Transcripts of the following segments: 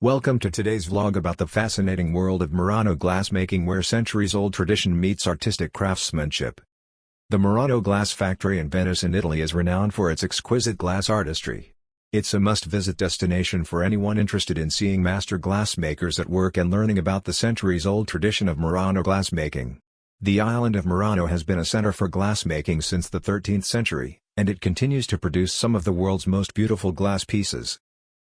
Welcome to today's vlog about the fascinating world of Murano glassmaking, where centuries-old tradition meets artistic craftsmanship. The Murano Glass Factory in Venice in Italy is renowned for its exquisite glass artistry. It's a must-visit destination for anyone interested in seeing master glassmakers at work and learning about the centuries-old tradition of Murano glassmaking. The island of Murano has been a center for glassmaking since the 13th century, and it continues to produce some of the world's most beautiful glass pieces.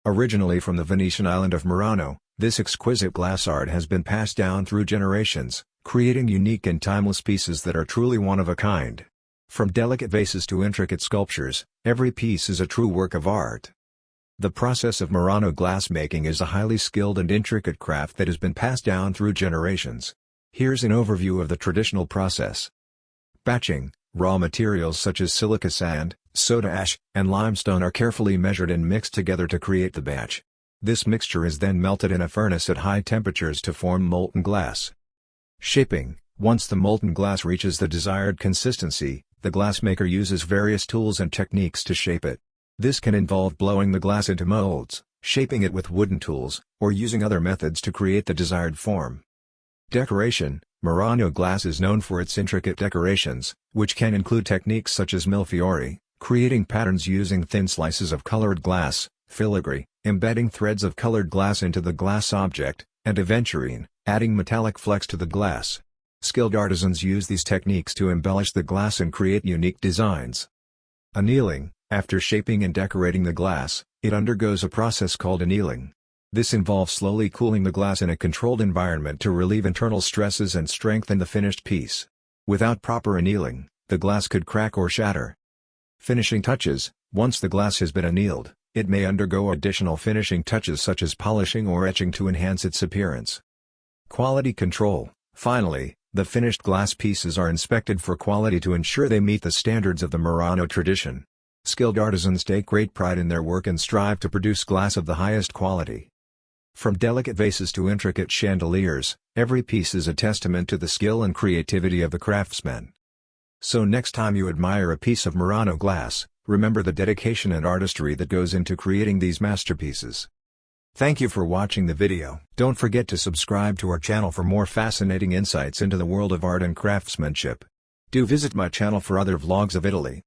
Originally from the Venetian island of Murano, this exquisite glass art has been passed down through generations, creating unique and timeless pieces that are truly one of a kind. From delicate vases to intricate sculptures, every piece is a true work of art. The process of Murano glassmaking is a highly skilled and intricate craft that has been passed down through generations. Here's an overview of the traditional process. Batching. Raw materials such as silica sand, soda ash, and limestone are carefully measured and mixed together to create the batch. This mixture is then melted in a furnace at high temperatures to form molten glass. Shaping. Once the molten glass reaches the desired consistency, the glassmaker uses various tools and techniques to shape it. This can involve blowing the glass into molds, shaping it with wooden tools, or using other methods to create the desired form. Decoration. Murano glass is known for its intricate decorations, which can include techniques such as millefiori, creating patterns using thin slices of colored glass, filigree, embedding threads of colored glass into the glass object, and aventurine, adding metallic flecks to the glass. Skilled artisans use these techniques to embellish the glass and create unique designs. Annealing. After shaping and decorating the glass, it undergoes a process called annealing. This involves slowly cooling the glass in a controlled environment to relieve internal stresses and strengthen the finished piece. Without proper annealing, the glass could crack or shatter. Finishing touches. Once the glass has been annealed, it may undergo additional finishing touches such as polishing or etching to enhance its appearance. Quality control. Finally, the finished glass pieces are inspected for quality to ensure they meet the standards of the Murano tradition. Skilled artisans take great pride in their work and strive to produce glass of the highest quality. From delicate vases to intricate chandeliers, every piece is a testament to the skill and creativity of the craftsmen. So next time you admire a piece of Murano glass, remember the dedication and artistry that goes into creating these masterpieces. Thank you for watching the video. Don't forget to subscribe to our channel for more fascinating insights into the world of art and craftsmanship. Do visit my channel for other vlogs of Italy.